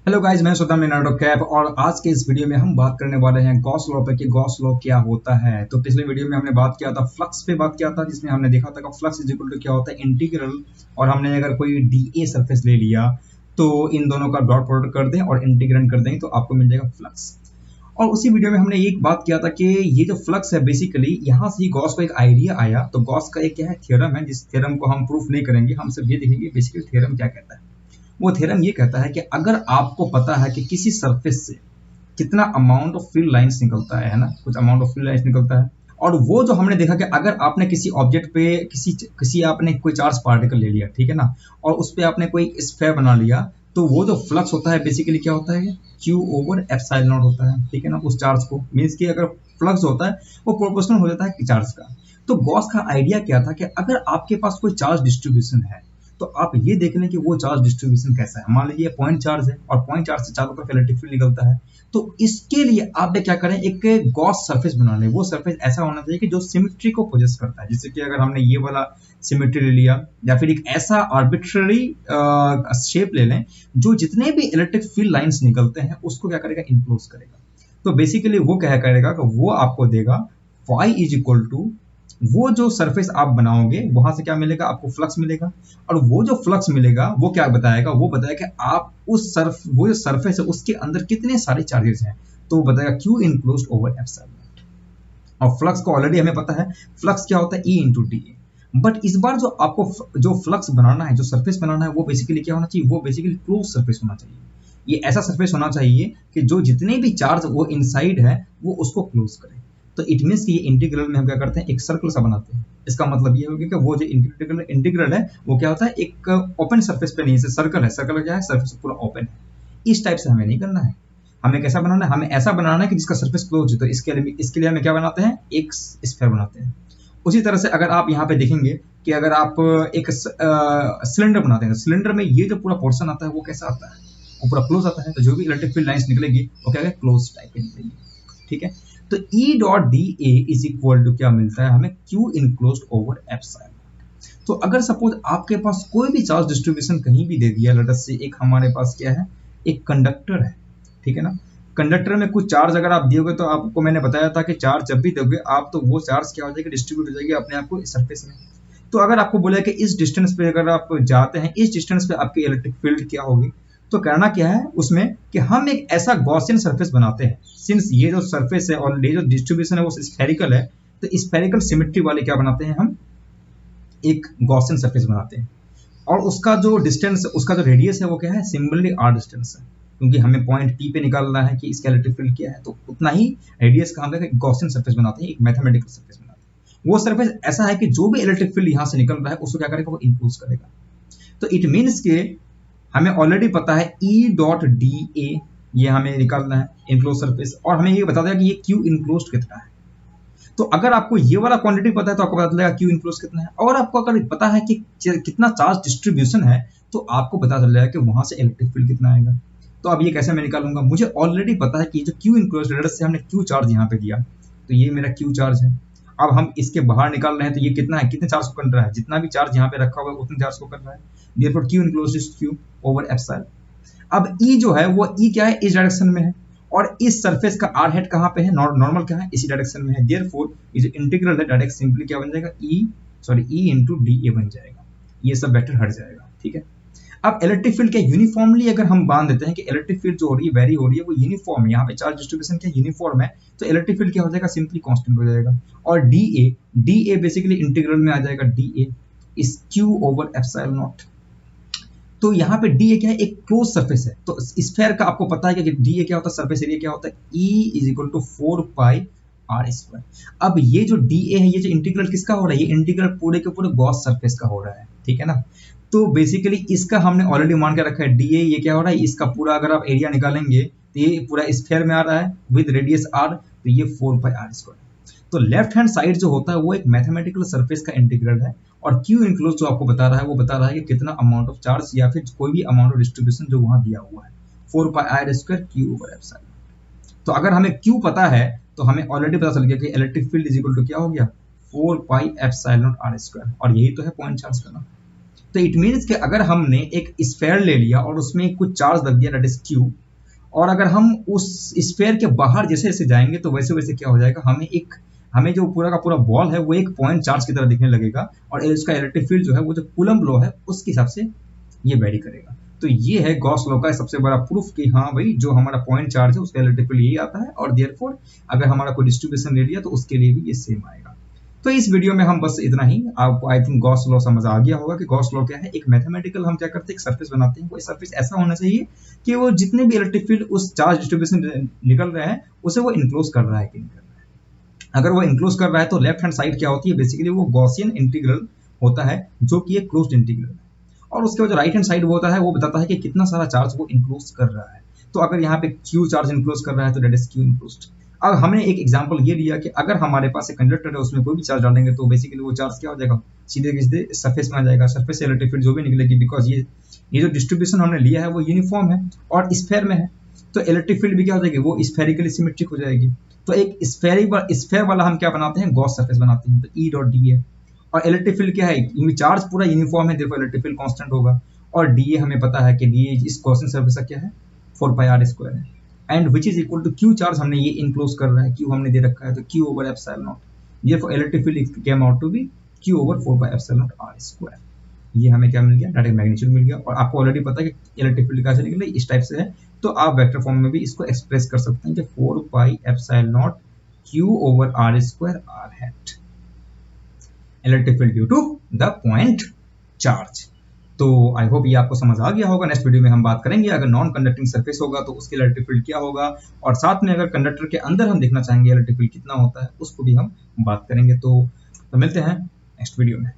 Hello guys, मैं Sudam Leonardo cap और आज के इस वीडियो में हम बात करने वाले हैं गॉस लॉ पे कि गॉस लॉ क्या होता है। तो पिछले वीडियो में हमने बात किया था फ्लक्स पे बात किया था, जिसमें हमने देखा था कि फ्लक्स इज इक्वल टू क्या होता है इंटीग्रल, और हमने अगर कोई डीए सरफेस ले लिया तो इन दोनों का डॉट प्रोडक्ट कर दें और इंटीग्रेट कर दें तो आपको मिल जाएगा फ्लक्स। और उसी वीडियो में हमने एक बात किया था कि ये जो फ्लक्स है बेसिकली यहाँ से ही गॉस को एक आइडिया आया। तो गॉस का एक क्या है थ्योरम है, जिस थ्योरम को हम प्रूफ नहीं करेंगे, हम सिर्फ ये देखेंगे बेसिकली थ्योरम क्या कहता है। वो थ्योरम ये कहता है कि अगर आपको पता है कि किसी सरफेस से कितना अमाउंट ऑफ फील्ड लाइंस निकलता है ना, कुछ अमाउंट ऑफ फील्ड लाइंस निकलता है, और वो जो हमने देखा कि अगर आपने किसी ऑब्जेक्ट पे किसी किसी आपने कोई चार्ज पार्टिकल ले लिया, ठीक है ना, और उस पर आपने कोई स्फेयर बना लिया, तो वो जो फ्लक्स होता है बेसिकली क्या होता है क्यू ओवर एप्सिलॉन नॉट होता है, ठीक है ना। उस चार्ज को मीन्स कि अगर फ्लक्स होता है वो प्रोपोर्शनल हो जाता है चार्ज का। तो गॉस का आइडिया क्या था कि अगर आपके पास कोई चार्ज डिस्ट्रीब्यूशन है तो आप ये देख लें कि वो चार्ज डिस्ट्रीब्यूशन कैसा है। मान लीजिए पॉइंट चार्ज है और पॉइंट चार्ज से चारों तरफ इलेक्ट्रिक फील्ड निकलता है, तो इसके लिए आप क्या करें, एक गॉस सरफेस बना लें। वो सरफेस ऐसा होना चाहिए कि जो सिमेट्री को पोजेस करता है, जैसे कि अगर हमने ये वाला सिमेट्री ले लिया या फिर एक ऐसा आर्बिट्ररी शेप ले लें जो जितने भी इलेक्ट्रिक फील्ड लाइंस निकलते हैं उसको क्या करेगा, इनक्लोज करेगा। तो बेसिकली वो क्या करेगा कि वो आपको देगा फाई इज इक्वल टू वो जो सरफेस आप बनाओगे वहां से क्या मिलेगा, आपको फ्लक्स मिलेगा। और वो जो फ्लक्स मिलेगा वो क्या बताएगा, वो बताएगा कि आप वो जो सरफेस है उसके अंदर कितने सारे चार्जेस हैं, तो वो बताएगा क्यू इनक्लोज्ड ओवर एप्सिलॉन। और फ्लक्स को ऑलरेडी हमें पता है, फ्लक्स क्या होता है E into D A. But इस बार जो आपको जो फ्लक्स बनाना है, जो सरफेस बनाना है, वो बेसिकली क्या होना चाहिए, वो बेसिकली क्लोज सरफेस होना चाहिए। ये ऐसा सरफेस होना चाहिए कि जो जितने भी चार्ज वो इनसाइड है वो उसको क्लोज करे। तो इट मीन्स कि ये इंटीग्रल में हम क्या करते हैं, एक सर्कल सा बनाते हैं। इसका मतलब ये होगा कि वो जो इंटीग्रल है वो क्या होता है, एक ओपन सरफेस पे नहीं, सर्कल है, सर्कल क्या है, सरफेस पूरा ओपन है। इस टाइप से हमें नहीं करना है, हमें कैसा बनाना है, हमें ऐसा बनाना है कि जिसका सरफेस क्लोज हो। तो इसके लिए हमें क्या बनाते हैं, एक स्फीयर बनाते हैं। उसी तरह से अगर आप यहाँ पे देखेंगे कि अगर आप एक सिलेंडर बनाते हैं, तो सिलेंडर में ये जो पूरा पोर्शन आता है वो कैसा आता है, वो पूरा क्लोज आता है। तो जो भी इलेक्ट्रिक फील्ड लाइंस निकलेगी वो क्या है, क्लोज टाइप की निकलेगी, ठीक है। तो E dot D A is equal to क्या मिलता है हमें, क्यू इनक्लोज्ड ओवर एप्सिलॉन। तो अगर सपोज आपके पास कोई भी चार्ज डिस्ट्रीब्यूशन कहीं भी दे दिया, लेट अस से एक हमारे पास क्या है, एक कंडक्टर है, ठीक है ना। कंडक्टर में कुछ चार्ज अगर आप दियोगे, तो आपको मैंने बताया था कि चार्ज जब भी दोगे आप, तो वो चार्ज क्या हो जाएगी, डिस्ट्रीब्यूट हो जाएगी अपने आप को सरफेस में। तो अगर आपको बोला कि इस डिस्टेंस पे अगर आप जाते हैं, इस डिस्टेंस पे आपकी इलेक्ट्रिक फील्ड क्या होगी, तो करना क्या है उसमें कि हम एक ऐसा गॉसियन सरफेस बनाते हैं। सिंस ये जो सरफेस है और ये जो डिस्ट्रीब्यूशन है वो स्फेरिकल है, तो स्फेरिकल सिमेट्री वाले क्या बनाते हैं, हम एक गॉसियन सरफेस बनाते हैं। और उसका जो डिस्टेंस, उसका जो रेडियस है वो क्या है, सिमिलरली आर डिस्टेंस है, क्योंकि हमें पॉइंट पी पे निकालना है कि इसका इलेक्ट्रिक फील्ड क्या है। तो उतना ही रेडियस का हम गॉसियन सरफेस बनाते हैं, एक मैथमेटिकल सरफेस बनाते हैं। वो सरफेस ऐसा है कि जो भी इलेक्ट्रिक फील्ड यहाँ से निकल रहा है उसको क्या करेगा, वो इंक्लोज करेगा। तो इट मीन्स के हमें ऑलरेडी पता है ई डॉट डी ए, ये हमें निकालना है इंक्लोज सरफेस, और हमें ये बता देगा कि ये क्यू इंक्लोज कितना है। तो अगर आपको ये वाला क्वांटिटी पता है तो आपको पता चलेगा क्यू इंक्लोज कितना है। और आपको अगर पता है कि कितना चार्ज डिस्ट्रीब्यूशन है, तो आपको पता चल जाएगा कि वहां से इलेक्ट्रिक फील्ड कितना आएगा। तो अब ये कैसे मैं निकालूंगा, मुझे ऑलरेडी पता है कि जो क्यू इंक्लोज से हमने क्यू चार्ज यहाँ पे दिया, तो ये मेरा क्यू चार्ज है। अब हम इसके बाहर निकाल रहे हैं, तो ये कितना है, कितने चार्ज को कर रहा है, जितना भी चार्ज यहाँ पे रखा हुआ है उतने चार्ज को कर रहा है। Therefore Q enclose is Q over epsilon. अब ई जो है वो ई क्या है, इस डायरेक्शन में है, और इस सरफेस का आर हेड कहाँ पे है, नॉर्मल क्या है, इसी डायरेक्शन में है। देयरफॉर ये जो इंटीग्रल है डायरेक्ट सिंपली क्या बन जाएगा, ई इंटू डी ए बन जाएगा। ये सब वेक्टर हट जाएगा, ठीक है। अब इलेक्ट्रिक फील्ड क्या यूनिफॉर्मली अगर हम बांध देते हैं कि इलेक्ट्रिक फील्ड जो हो रही है वेरी हो रही है, वो यूनिफॉर्म है, यहाँ पे चार्ज डिस्ट्रीब्यूशन क्या यूनिफॉर्म है, तो इलेक्ट्रिक फील्ड क्या हो जाएगा, सिंपली कांस्टेंट हो जाएगा। और डी ए बेसिकली इंटीग्रल में आ जाएगा, D A is Q over epsilon not. तो यहाँ पे डी ए क्या है, एक क्लोज सरफेस है। तो स्फेयर का आपको पता है कि डी ए क्या होता है, सरफेस एरिया क्या होता है, E is equal to 4 pi R square. अब ये जो डी ए है, ये जो इंटीग्रल किसका हो रहा है, ये इंटीग्रल पूरे के पूरे गॉस सरफेस का हो रहा है, ठीक है ना। तो बेसिकली इसका हमने ऑलरेडी मान के रखा है, डी ए ये क्या हो रहा है, इसका पूरा अगर आप एरिया निकालेंगे तो ये पूरा स्फेयर में आ रहा है विद रेडियस आर, तो ये 4 पाई आर स्क्वायर। तो लेफ्ट हैंड साइड जो होता है वो एक मैथमेटिकल सरफेस का इंटीग्रल है, और क्यू इंक्लोज जो आपको बता रहा है वो बता रहा है कि कितना अमाउंट ऑफ चार्ज या फिर कोई भी अमाउंट ऑफ डिस्ट्रीब्यूशन जो वहां दिया हुआ है, 4 pi R square Q over epsilon. तो अगर हमें क्यू पता है तो हमें ऑलरेडी पता चल गया कि electric field is equal to क्या हो गया, 4 पाई एप्सिलॉन आर स्क्वायर, और यही तो है पॉइंट चार्ज करना। तो इट मीन्स कि अगर हमने एक स्फेयर ले लिया और उसमें कुछ चार्ज रख दिया, दैट इज क्यू, और अगर हम उस स्फेयर के बाहर जैसे जैसे जाएंगे तो वैसे वैसे क्या हो जाएगा, हमें जो पूरा का पूरा बॉल है वो एक पॉइंट चार्ज की तरह दिखने लगेगा, और उसका इलेक्ट्रिक फील्ड जो है वो जो कूलम्ब लॉ है उसके हिसाब से ये वेरी करेगा। तो ये है गॉस लॉ का सबसे बड़ा प्रूफ कि हाँ भाई जो हमारा पॉइंट चार्ज है उसका इलेक्ट्रिक फील्ड यही आता है, और देयरफॉर अगर हमारा कोई डिस्ट्रीब्यूशन ले लिया तो उसके लिए भी ये सेम आएगा। तो इस वीडियो में हम बस इतना ही, आपको आई थिंक गॉस लॉ समझ आ गया होगा कि गॉस लॉ क्या है। एक मैथमेटिकल हम क्या करते हैं, एक सरफेस बनाते हैं, कोई सरफेस ऐसा होना चाहिए कि वो जितने भी इलेक्ट्रिक फील्ड उस चार्ज डिस्ट्रीब्यूशन निकल रहे हैं उसे वो इनक्लोज कर रहा है कि नहीं कर रहा है। अगर वो इनक्लोज कर रहा है तो लेफ्ट हैंड साइड क्या होती है, बेसिकली वो गॉसियन इंटीग्रल होता है जो कि एक क्लोज्ड इंटीग्रल है, और उसके बाद जो राइट हैंड साइड होता है वो बताता है कि कितना सारा चार्ज वो इनक्लोज कर रहा है। तो अगर यहाँ पे क्यू चार्ज इनक्लोज कर रहा है तो दैट इज क्यू इनक्लोज्ड। अब हमने एक एग्जांपल ये लिया कि अगर हमारे पास एक कंडक्टर है उसमें कोई भी चार्ज डालेंगे तो बेसिकली वो चार्ज क्या हो जाएगा, सीधे सीधे सरफेस में आ जाएगा, सरफेस से इलेक्ट्रिक फील्ड जो भी निकलेगी, बिकॉज ये जो डिस्ट्रीब्यूशन हमने लिया है वो यूनिफॉर्म है और स्फेयर में है, तो इलेक्ट्रिक फील्ड भी क्या हो जाएगी, वो स्फेरिकली सिमेट्रिक हो जाएगी। तो एक स्फेयर वाला हम क्या बनाते हैं, गॉस सरफेस बनाते हैं, तो ई डॉट डी है, और इलेक्ट्रिक फील्ड क्या है, चार्ज पूरा यूनिफॉर्म है, देखो इलेक्ट्रिक फील्ड कांस्टेंट होगा, और डी हमें पता है कि डी इस गॉसियन सरफेस का क्या है, 4πr² है, and which is equal to Q charge हमने ये इनक्लोज कर रहा है, क्यू हमने दे रखा है, तो क्यू ओवर एप्सिलॉन नॉट, ये electric field came out to be Q over 4πr²। ये हमें क्या मिल गया, डायरेक्ट मैग्नीट्यूड मिल गया। और आपको ऑलरेडी पता है कि इलेक्ट्रिक फील्ड कैसे निकले, इस टाइप से है, तो आप वेक्टर फॉर्म में भी इसको एक्सप्रेस कर सकते हैं कि 4πε0 Q over r² r hat, electric field due to the point charge. तो आई होप ये आपको समझ आ गया होगा। नेक्स्ट वीडियो में हम बात करेंगे अगर नॉन कंडक्टिंग सरफेस होगा तो उसके इलेक्ट्रिक फील्ड क्या होगा, और साथ में अगर कंडक्टर के अंदर हम देखना चाहेंगे इलेक्ट्रिक फील्ड कितना होता है उसको भी हम बात करेंगे। तो मिलते हैं नेक्स्ट वीडियो में।